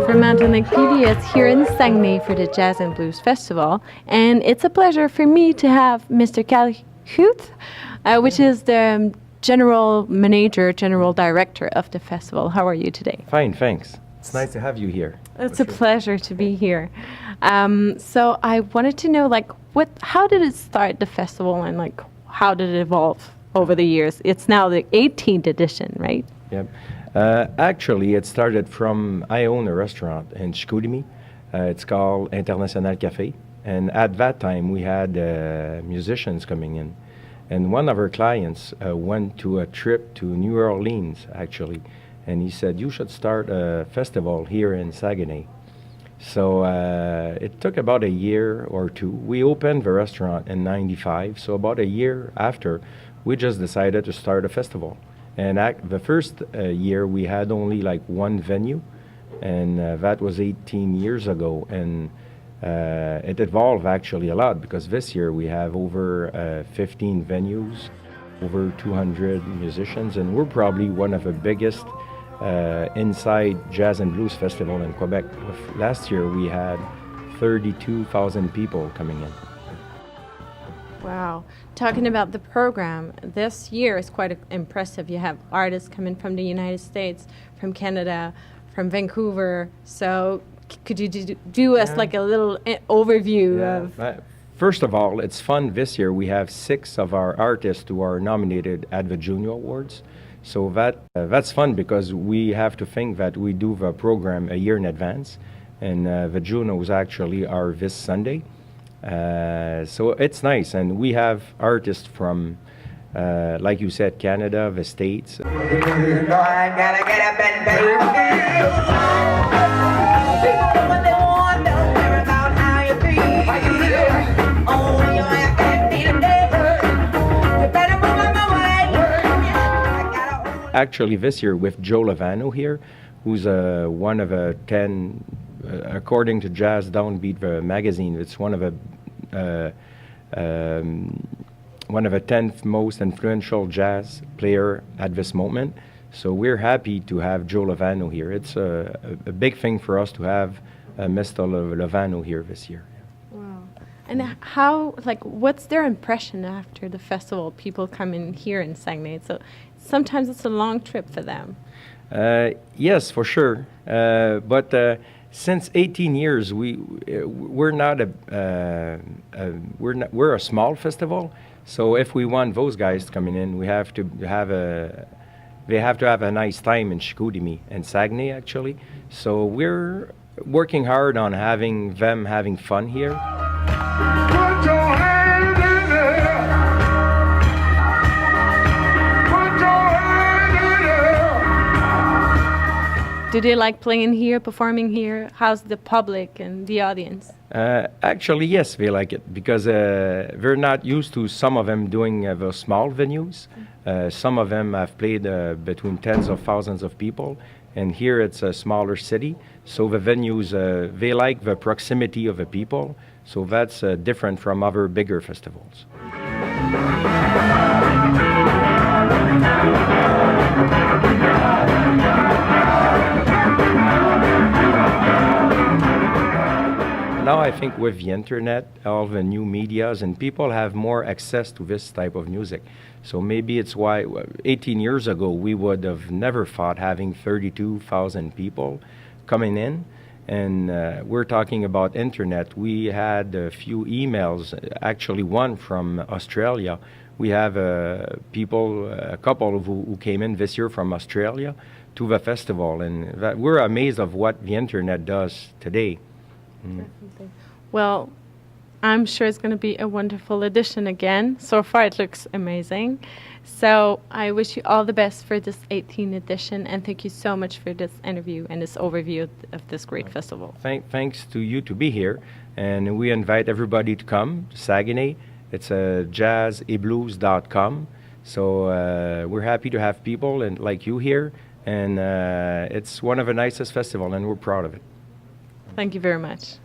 from Mountain Lake PBS here in Saguenay for the Jazz and Blues Festival. And it's a pleasure for me to have Mr. Cal Huth, which is the general manager, general director of the festival. How are you today? Fine, thanks. It's nice to have you here. It's a pleasure to be here. So I wanted to know, how did it start, the festival, and how did it evolve over the years? It's now the 18th edition, right? Yep. Actually, it started from, I own a restaurant in Saguenay. It's called International Café. And at that time, we had musicians coming in. And one of our clients went to a trip to New Orleans, actually. And he said, you should start a festival here in Saguenay. So it took about a year or two. We opened the restaurant in 95. So about a year after, we just decided to start a festival. And the first year, we had only one venue, and that was 18 years ago. And it evolved actually a lot, because this year we have over 15 venues, over 200 musicians, and we're probably one of the biggest inside jazz and blues festival in Quebec. Last year we had 32,000 people coming in. Wow. Talking about the program, this year is quite impressive. You have artists coming from the United States, from Canada, from Vancouver. So could you do us a little overview of... First of all, it's fun this year. We have 6 of our artists who are nominated at the Juno Awards. So that's fun, because we have to think that we do the program a year in advance. And the Junos actually are this Sunday. So it's nice, and we have artists from, like you said, Canada, the States. Actually, this year with Joe Lovano here, who's one of a 10, according to Jazz Downbeat, the magazine, it's one of the 10th most influential jazz player at this moment. So we're happy to have Joe Lovano here. It's a big thing for us to have Mr. Lovano here this year. Wow. And what's their impression after the festival? People come in here in Saguenay, so sometimes it's a long trip for them. Yes, for sure. But since 18 years, we're a small festival. So if we want those guys coming in, they have to have a nice time in Chicoutimi and Saguenay, actually. So we're working hard on having them having fun here. Put your hand in there. Put your hand in there. Do they like playing here, performing here? How's the public and the audience? Actually, yes, they like it, because they're not used to some of them doing the small venues. Some of them have played between tens of thousands of people, and here it's a smaller city. So the venues, they like the proximity of the people. So that's different from other bigger festivals. Now I think with the internet, all the new medias, and people have more access to this type of music. So maybe it's why 18 years ago we would have never thought having 32,000 people coming in. And we're talking about internet. We had a few emails, actually one from Australia. We have a couple who came in this year from Australia to the festival, and we're amazed of what the internet does today. Definitely. Well, I'm sure it's going to be a wonderful edition again. So far, it looks amazing. So I wish you all the best for this 18th edition, and thank you so much for this interview and this overview of this great festival. Thanks to you to be here, and we invite everybody to come to Saguenay. It's jazzandblues.com. So we're happy to have people and like you here, and it's one of the nicest festivals, and we're proud of it. Thank you very much.